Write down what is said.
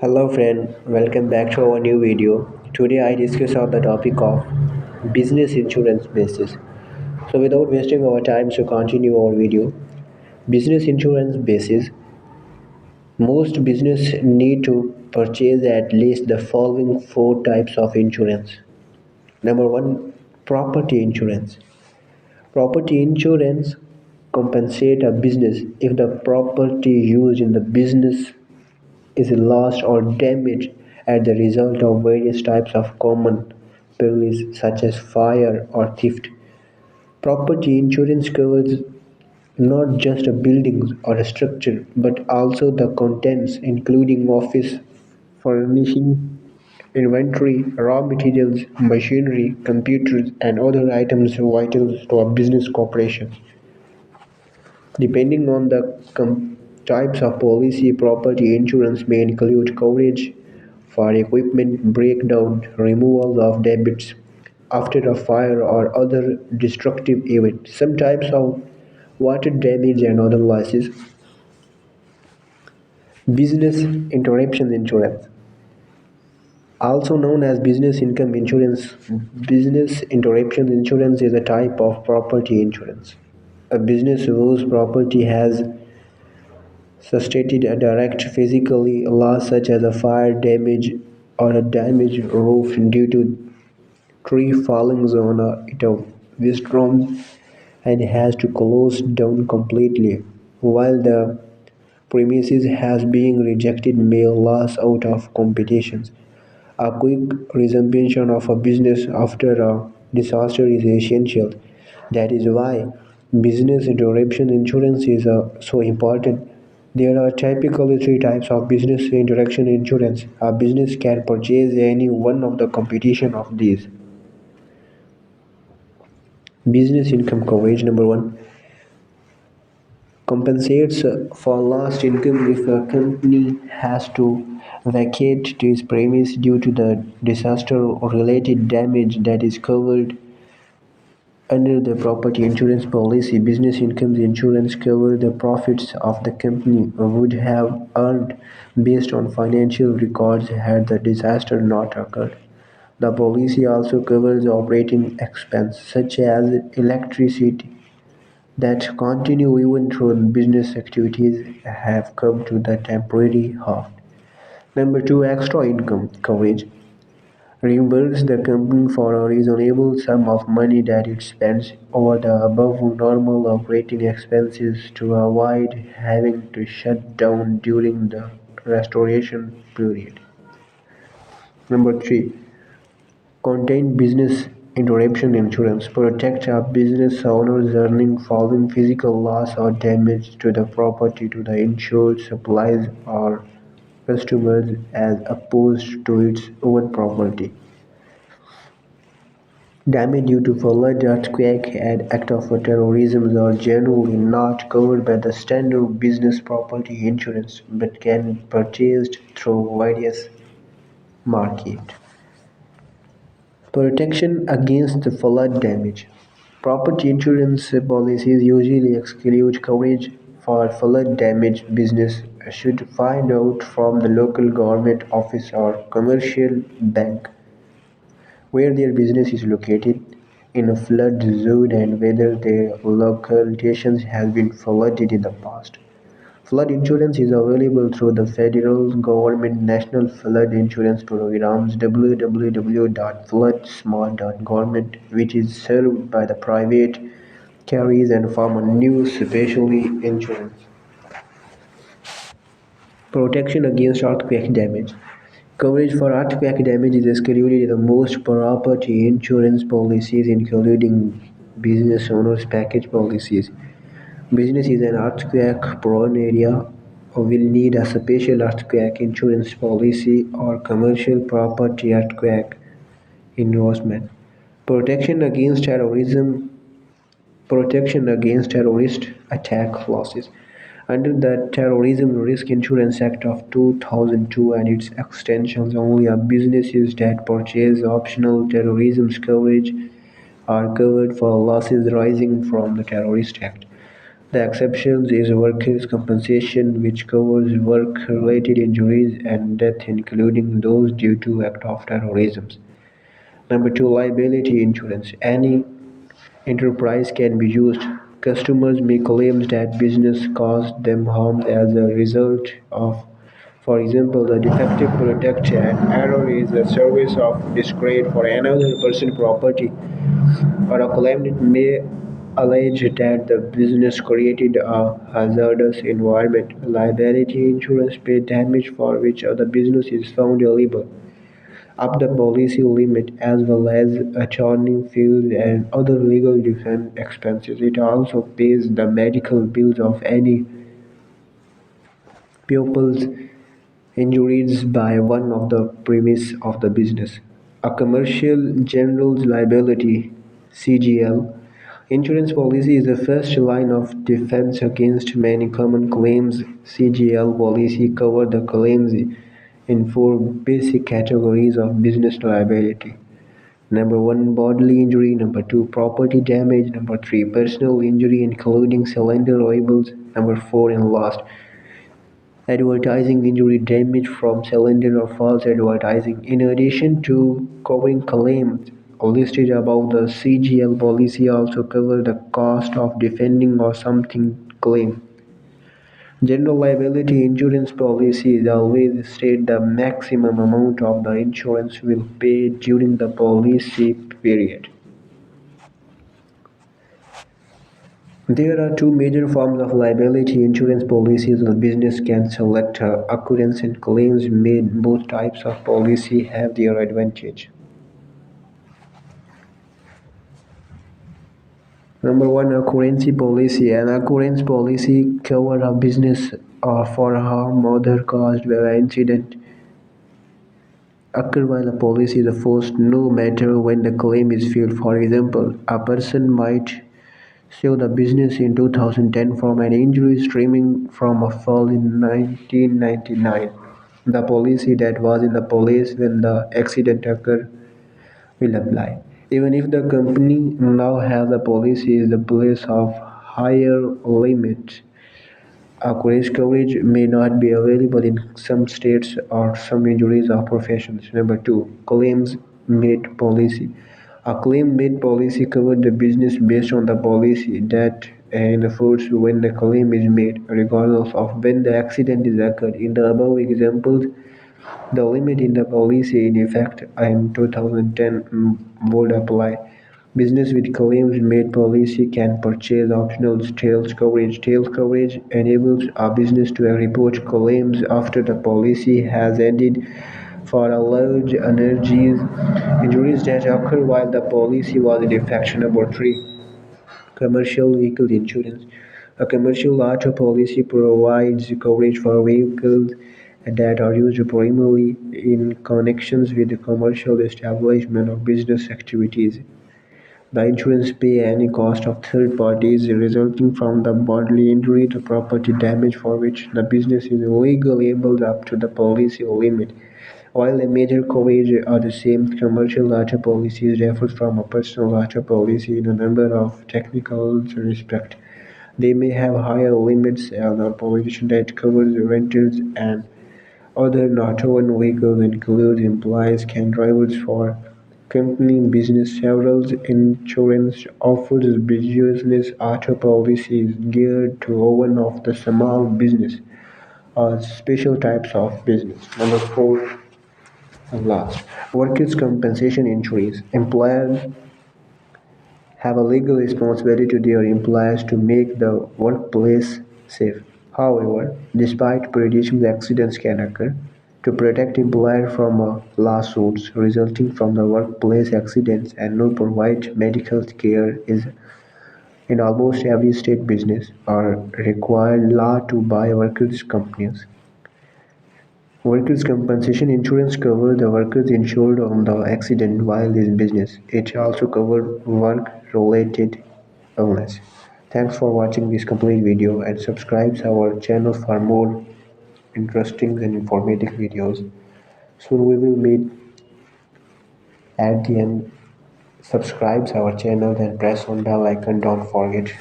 Hello friend, welcome back to our new video. Today I discuss on the topic of business insurance basis. So without wasting our time to continue our video, business insurance basis, most business need to purchase at least the following four types of insurance. Number 1, property insurance. Property insurance compensate a business if the property used in the business is lost or damaged as the result of various types of common perils such as fire or theft. Property insurance covers not just a building or a structure but also the contents including office furnishing, inventory, raw materials, machinery, computers and other items vital to a business corporation. Depending on the types of policy, property insurance may include coverage for equipment breakdown, removal of debits after a fire or other destructive event, some types of water damage and other losses. Business interruption insurance, also known as business income insurance. Business interruption insurance is a type of property insurance. A business whose property has sustained a direct physical loss such as a fire damage or a damaged roof due to tree falling on it windstorm and has to close down completely, while the premises has been rejected may lose out of competitions. A quick resumption of a business after a disaster is essential. That is why business interruption insurance is so important. There are typically three types of business interruption insurance. A business can purchase any one of the combination of these. Business income coverage number one compensates for lost income if a company has to vacate its premise due to the disaster or related damage that is covered under the property insurance policy. Business income insurance covers the profits of the company would have earned based on financial records had the disaster not occurred. The policy also covers operating expenses such as electricity that continue even though business activities have come to the temporary halt. Number two, extra income coverage reimburse the company for a reasonable sum of money that it spends over the above normal operating expenses to avoid having to shut down during the restoration period. Number three, contained business interruption insurance protects a business owner's earnings following physical loss or damage to the property to the insured supplies or customers as opposed to its own property. Damage due to flood, earthquake, and act of terrorism are generally not covered by the standard business property insurance but can be purchased through various markets. Protection against flood damage. Property insurance policies usually exclude coverage for flood damage. Business should find out from the local government office or commercial bank where their business is located in a flood zone and whether their location has been flooded in the past. Flood insurance is available through the federal government National Flood Insurance Programs www.floodsmart.government, which is served by the private carriers and farmer new specially insurance. Protection against earthquake damage. Coverage for earthquake damage is excluded in the most property insurance policies, including business owners package policies. Business is an earthquake-prone area will need a special earthquake insurance policy or commercial property earthquake endorsement. Protection against terrorism Protection against terrorist attack losses. Under the Terrorism Risk Insurance Act of 2002 and its extensions, only businesses that purchase optional terrorism coverage are covered for losses arising from the terrorist act. The exceptions is workers' compensation, which covers work-related injuries and death, including those due to act of terrorism. Number two, liability insurance. Any enterprise can be used. Customers may claim that business caused them harm as a result of, for example, the defective product, an error is a service of discredit for another person's property, or a claimant may allege that the business created a hazardous environment. Liability insurance pays damage for which the business is found liable up the policy limit as well as attorney fees and other legal defense expenses. It also pays the medical bills of any pupils injured by one of the premises of the business. A commercial general liability (CGL) insurance policy is the first line of defense against many common claims. CGL policy cover the claims in four basic categories of business liability. Number one, bodily injury. Number two, property damage. Number three, personal injury, including cylinder labels. Number four, and last, advertising injury damage from cylinder or false advertising. In addition to covering claims listed above, the CGL policy also covers the cost of defending or something claim. General liability insurance policies always state the maximum amount of the insurance will pay during the policy period. There are two major forms of liability insurance policies. A business can select occurrence and claims made. Both types of policy have their advantage. Number one, occurrence policy. An occurrence policy covers a business for harm other caused by an incident occur while a policy is enforced, no matter when the claim is filed. For example, a person might sue the business in 2010 from an injury stemming from a fall in 1999. The policy that was in the place when the accident occurred will apply. Even if the company now has a policy in the place of higher limit, coverage may not be available in some states or some injuries or professions. Number two, claims made policy. A claim made policy covers the business based on the policy that enforces when the claim is made, regardless of when the accident is occurred. In the above examples, the limit in the policy in effect in 2010 would apply. Business with claims made policy can purchase optional tails coverage. Tails coverage enables a business to report claims after the policy has ended for large energies injuries that occur while the policy was in effect. Number three, commercial vehicle insurance. A commercial auto policy provides coverage for vehicles that are used primarily in connections with the commercial establishment of business activities. The insurance pays any cost of third parties resulting from the bodily injury to property damage for which the business is legally liable up to the policy limit. While a major coverage are the same, commercial auto policies differ from a personal auto policy in a number of technical respects. They may have higher limits and a policy that covers renters and other not-owned vehicles include employees can drivers for company business. Several insurance offers business auto policies geared to one of the small business or special types of business. Number four, and last, workers' compensation insurance. Employers have a legal responsibility to their employees to make the workplace safe. However, despite predating accidents can occur, to protect employers from lawsuits resulting from the workplace accidents and no provide medical care is in almost every state business or required law to buy workers' companies. Workers' compensation insurance covers the workers insured on the accident while in business. It also covers work-related illness. Thanks for watching this complete video and subscribe our channel for more interesting and informative videos. Soon we will meet at the end. Subscribe our channel and press on bell icon. Don't forget.